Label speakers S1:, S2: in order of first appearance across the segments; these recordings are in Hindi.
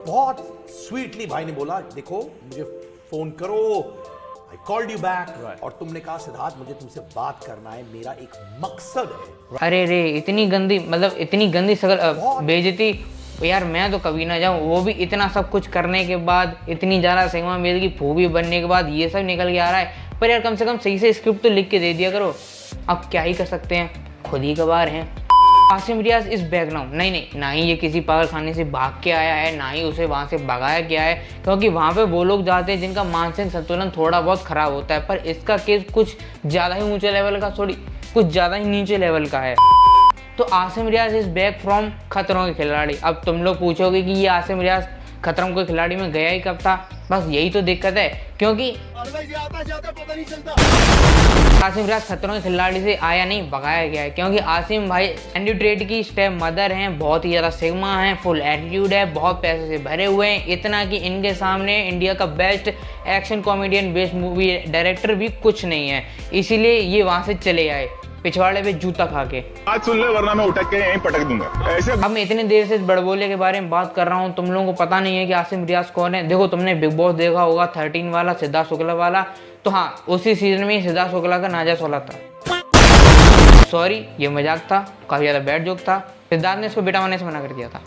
S1: बहुत स्वीटली भाई ने बोला देखो मुझे फोन करो, आई कॉल्ड यू बैक और तुमने कहा सिद्धार्थ मुझे तुमसे बात करना है, मेरा एक मकसद है।
S2: अरे रे इतनी गंदी, मतलब इतनी गंदी शक्ल, बेइज्जती यार। मैं तो कभी ना जाऊं, वो भी इतना सब कुछ करने के बाद, इतनी ज़्यादा सिनेमा मेल की फूबी बनने के बाद ये सब निकल के आ रहा है। पर यार कम से कम सही से स्क्रिप्ट तो लिख के दे दिया करो। अब क्या ही कर सकते हैं, खुद ही गवार हैं। आसिम रियाज इस बैकग्राउंड नहीं, ना ही ये किसी पागल खाने से भाग के आया है, ना ही उसे वहाँ से भगाया गया है, क्योंकि वहाँ पे वो लोग जाते हैं जिनका मानसिक संतुलन थोड़ा बहुत खराब होता है। पर इसका केस कुछ ज़्यादा ही ऊंचे लेवल का, कुछ ज़्यादा ही नीचे लेवल का है। तो आसिम रियाज इज बैक फ्रॉम खतरों के खिलाड़ी। अब तुम लोग पूछोगे कि ये आसिम रियाज खतरों के खिलाड़ी में गया ही कब था? बस यही तो दिक्कत है, क्योंकि आसिम रियाज खतरों के खिलाड़ी से आया नहीं, भगाया गया है। क्योंकि आसिम भाई एंडी ट्रेड की स्टेप मदर हैं, बहुत ही ज़्यादा सिग्मा हैं, फुल एटीट्यूड है, बहुत पैसे से भरे हुए हैं, इतना कि इनके सामने इंडिया का best action comedian best movie director भी कुछ नहीं है। इसीलिए ये वहाँ से चले आए पिछवाड़े पे जूता खा के।
S3: आज सुन ले वरना मैं उठक के यहीं पटक दूंगा। ऐसे
S2: अब मैं इतनी देर से इस बड़बोले के बारे में बात कर रहा हूँ, तुम लोगों को पता नहीं है कि आसिम रियाज कौन है। देखो तुमने बिग बॉस देखा होगा 13 वाला, सिद्धार्थ शुक्ला वाला, तो हाँ उसी सीजन में सिद्धार्थ शुक्ला का नाजायज वाला था। सॉरी ये मजाक था, काफी ज्यादा बैड जोक था। सिद्धार्थ ने इसको बेटा मानने से मना कर दिया था।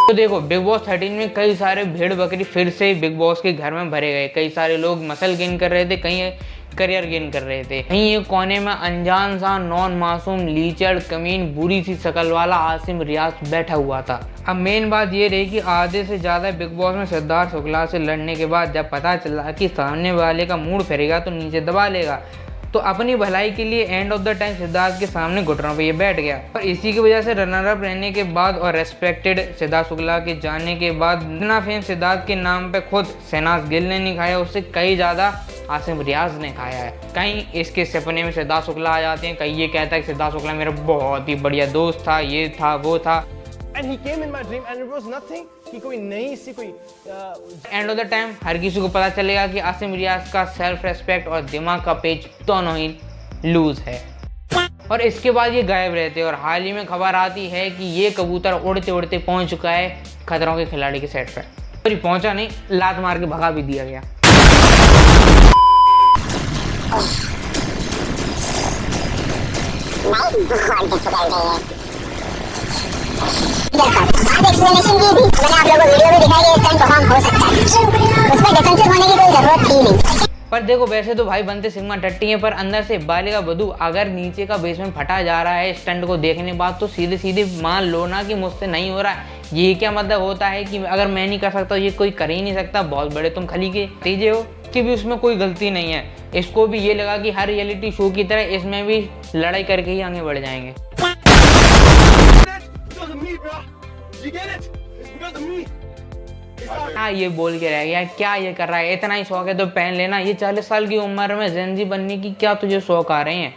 S2: तो देखो बिग बॉस 13 में कई सारे भेड़ बकरी फिर से बिग बॉस के घर में भरे गए। कई सारे लोग मसल गेन कर रहे थे, कहीं करियर गेन कर रहे थे, कहीं एक कोने में अनजान सा नॉन मासूम लीचड़ कमीन बुरी सी शक्ल वाला आसिम रियाज बैठा हुआ था। अब मेन बात ये रही कि आधे से ज़्यादा बिग बॉस में सिद्धार्थ शुक्ला से लड़ने के बाद जब पता चला कि सामने वाले का मूड फिरेगा तो नीचे दबा लेगा, तो अपनी भलाई के लिए end of the time Siddharth के सामने घुटनों पे ये बैठ गया। और इसी की वजह से रनर अप रहने के बाद और रेस्पेक्टेड सिद्धार्थ शुक्ला के जाने के बाद इतना फेम सिद्धार्थ के नाम पे खुद शहनाज गिल ने नहीं खाया, उससे कई ज़्यादा आसिम रियाज ने खाया है। कहीं इसके सपने में सिद्धार्थ शुक्ला आ जाते हैं, कहीं ये कहता है कि सिद्धार्थ शुक्ला मेरा बहुत ही बढ़िया दोस्त था, ये था वो था।
S4: And he came in my dream and it was nothing कि कोई नई सी कोई
S2: एंड ऑफ द टाइम हर किसी को पता चलेगा कि आसिम रियाज का सेल्फ रेस्पेक्ट और दिमाग का पेज दोनों ही लूज है। और इसके बाद ये गायब रहते हैं और हाल ही में खबर आती है कि ये कबूतर उड़ते उड़ते पहुंच चुका है खतरों के खिलाड़ी के सेट पर। पर ये पहुंचा नहीं, लात मार के भगा भी दिया गया।
S5: एक्सप्लेनेशन की भी मैंने आप लोगों को वीडियो में दिखाई है, इस टाइम परफॉर्म हो सकता है, उसमें डिफेंसिव होने की कोई जरूरत थी नहीं।
S2: पर देखो वैसे तो भाई बनते सिग्मा टट्टी है, पर अंदर से बालिका बधू अगर नीचे का बेसमेंट फटा जा रहा है स्टंट को देखने बाद, तो सीधे सीधे मान लो ना कि मुझसे नहीं हो रहा है। ये क्या मतलब होता है कि अगर मैं नहीं कर सकता ये कोई कर ही नहीं सकता। बहुत बड़े तुम खली के तीजे हो कि भी उसमें कोई गलती नहीं है। इसको भी ये लगा कि हर रियलिटी शो की तरह इसमें भी लड़ाई करके ही आगे बढ़ जाएंगे। हाँ ये बोल के रह गया, क्या ये कर रहा है, इतना ही शौक है तो पहन लेना। ये 40 साल की उम्र में जेनजी बनने की क्या तुझे शौक आ रहे हैं?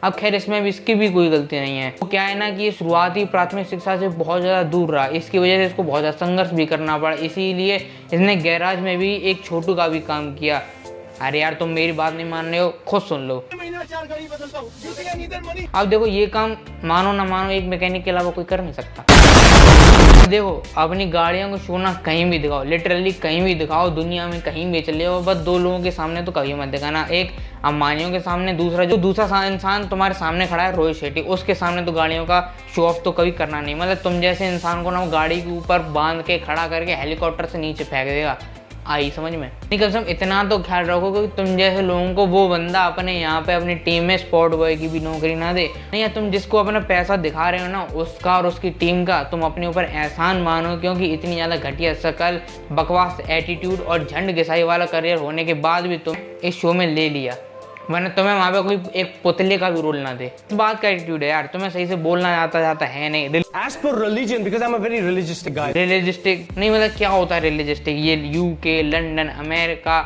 S2: अब खैर इसमें भी इसकी भी कोई गलती नहीं है। तो क्या है ना कि ये शुरुआती प्राथमिक शिक्षा से बहुत ज़्यादा दूर रहा, इसकी वजह से इसको बहुत ज़्यादा संघर्ष भी करना पड़ा। इसीलिए इसने गैराज में भी एक छोटू का भी काम किया। अरे यार तुम मेरी बात नहीं मान रहे हो, खुद सुन लो। अब देखो ये काम मानो ना मानो एक मैकेनिक के अलावा कोई कर नहीं सकता। देखो अपनी गाड़ियों को शोना कहीं भी दिखाओ, लिटरली कहीं भी दिखाओ, दुनिया में कहीं भी चले जाओ, बस दो लोगों के सामने तो कभी मत दिखाना। एक अंबानियों के सामने, दूसरा इंसान तुम्हारे सामने खड़ा है रोहित शेट्टी, उसके सामने तो गाड़ियों का शो ऑफ तो कभी करना नहीं। मतलब तुम जैसे इंसान को ना वो गाड़ी के ऊपर बांध के खड़ा करके हेलीकॉप्टर से नीचे फेंक देगा। आई समझ में? नहीं कम से कम इतना तो ख्याल रखो कि तुम जैसे लोगों को वो बंदा अपने यहाँ पे अपनी टीम में स्पॉट बॉय की भी नौकरी ना दे। नहीं या तुम जिसको अपना पैसा दिखा रहे हो ना उसका और उसकी टीम का तुम अपने ऊपर एहसान मानो, क्योंकि इतनी ज़्यादा घटिया शक्ल, बकवास एटीट्यूड और झंड घिसाई वाला करियर होने के बाद भी तुम इस शो में ले लिया, वरना तुम्हें वहाँ पे कोई एक पुतले का भी रोल ना दे। इस बात का एटीट्यूड है यार, तुम्हें सही से बोलना जाता है नहीं।
S4: as per religion because I'm a very religioustic guy।
S2: Realistic नहीं मतलब क्या होता है रियलिस्टिक? ये यूके, लंदन, अमेरिका,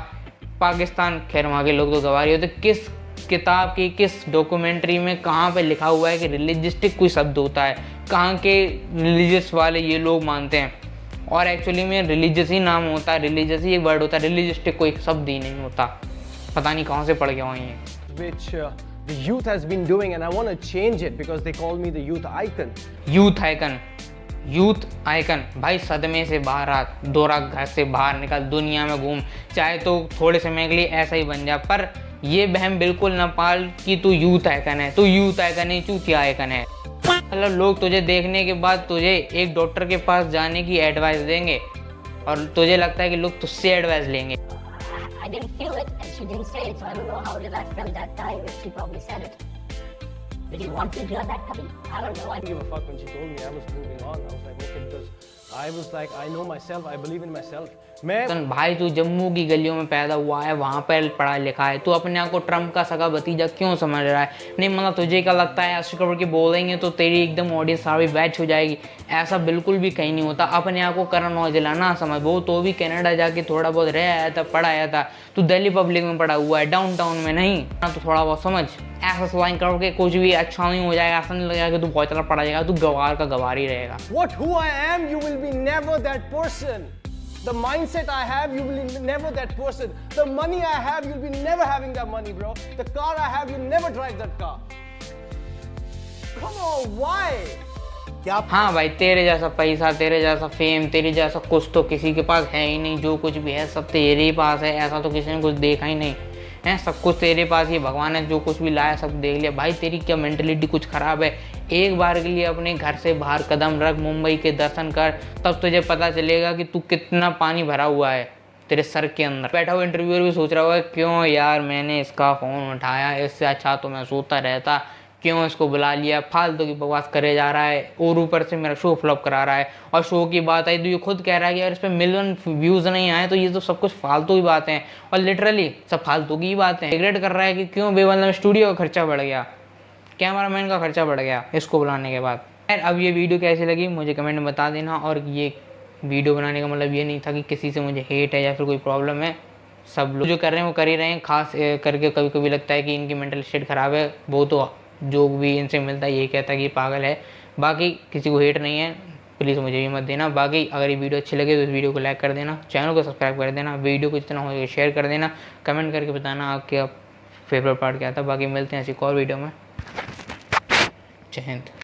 S2: पाकिस्तान, खैर वहाँ के लोग तो गवारी होते। किस किताब की किस डॉक्यूमेंट्री में कहाँ पे लिखा हुआ है कि रिलीजिस्टिक कोई शब्द होता है? कहाँ के रिलीजियस वाले ये लोग मानते हैं? और एक्चुअली में रिलीजियस ही नाम होता है, रिलीजियस ही एक वर्ड होता है, रिलीजिस्टिक कोई शब्द ही नहीं होता। पता नहीं कहाँ से पढ़ गया वहीं है।
S4: which the youth has been doing and I want to change it because they call me the youth icon।
S2: Youth icon, youth icon भाई सदमे से बाहर आ, दौरा घर से बाहर निकल, दुनिया में घूम, चाहे तो थोड़े समय के लिए ऐसा ही बन जा, पर ये बहम बिल्कुल न पाल कि तू यूथ आइकन है, तू यूथ आइकन नहीं, चूतिया आइकन है। मतलब लोग तुझे देखने के बाद तुझे एक डॉक्टर के पास जाने की एडवाइस देंगे और तुझे लगता है कि लोग तुझसे एडवाइस लेंगे।
S5: I didn't feel it, and she didn't say it, so I don't know how did I feel that time if she probably said it. Did you want to hear that coming? I don't know.
S4: I didn't give a fuck when she told me. I was moving on. I was like, okay, because I was like, I know myself. I believe in myself. मैं
S2: भाई तू जम्मू की गलियों में पैदा हुआ है, वहाँ पर पढ़ा लिखा है, तू अपने आप को ट्रम्प का सगा भतीजा क्यों समझ रहा है? नहीं मतलब तुझे क्या लगता है ऐसे करके बोलेंगे तो तेरी एकदम ऑडियंस सारी बैच हो जाएगी? ऐसा बिल्कुल भी कहीं नहीं होता। अपने आप को करण औजला ना समझ, वो तो भी कनाडा जाके थोड़ा बहुत रह आया था, पढ़ आया था, तू दिल्ली पब्लिक में पढ़ा हुआ है, डाउनटाउन में नहीं। तो थोड़ा बहुत समझ, ऐसा स्लाइन करोगे कुछ भी अच्छा नहीं हो जाएगा, ऐसा नहीं लगेगा कि तू बहुत ज़्यादा पढ़ा जाएगा, तू गवार का गवार ही रहेगा।
S4: what who I am, you will be never that person. The mindset I have, you will be never that person. The money I have, you'll be never having that money, bro. The car I have, you'll never drive that car. Come on, why?
S1: क्या
S2: हाँ भाई, तेरे जैसा पैसा, तेरे जैसा फेम, तेरे जैसा कुछ तो किसी के पास है ही नहीं। जो कुछ भी है सब तेरे ही पास है, ऐसा तो किसी ने कुछ देखा ही नहीं है। सब कुछ तेरे पास ही, भगवान ने जो कुछ भी लाया सब देख लिया। भाई तेरी क्या मेंटलिटी कुछ ख़राब है? एक बार के लिए अपने घर से बाहर कदम रख, मुंबई के दर्शन कर, तब तुझे पता चलेगा कि तू कितना पानी भरा हुआ है तेरे सर के अंदर। बैठा हुआ इंटरव्यूअर भी सोच रहा होगा क्यों यार मैंने इसका फ़ोन उठाया, इससे अच्छा तो मैं सोता रहता, क्यों इसको बुला लिया, फालतू की बकवास करे जा रहा है और ऊपर से मेरा शो फ्लॉप करा रहा है। और शो की बात आई तो ये खुद कह रहा है कि यार इस पर मिलियन व्यूज़ नहीं आए तो ये तो सब कुछ फालतू की बातें हैं, और लिटरली सब फालतू की ही बातें। रिग्रेट कर रहा है कि क्यों बेमतलब स्टूडियो का खर्चा बढ़ गया, कैमरामैन का खर्चा बढ़ गया इसको बुलाने के बाद। यार अब ये वीडियो कैसी लगी मुझे कमेंट में बता देना। और ये वीडियो बनाने का मतलब ये नहीं था कि किसी से मुझे हेट है या फिर कोई प्रॉब्लम है। सब लोग जो कर रहे हैं वो कर ही रहे हैं, खास करके कभी कभी लगता है कि इनकी मेंटल स्टेट ख़राब है। वो तो जो भी इनसे मिलता है ये कहता है कि पागल है, बाकी किसी को हेट नहीं है, प्लीज़ मुझे भी मत देना। बाकी अगर ये वीडियो अच्छी लगे तो इस वीडियो को लाइक कर देना, चैनल को सब्सक्राइब कर देना, वीडियो को जितना हो सके शेयर कर देना, कमेंट करके बताना आपके फेवरेट पार्ट क्या था। बाकी मिलते हैं ऐसी एक और वीडियो में। जय हिंद।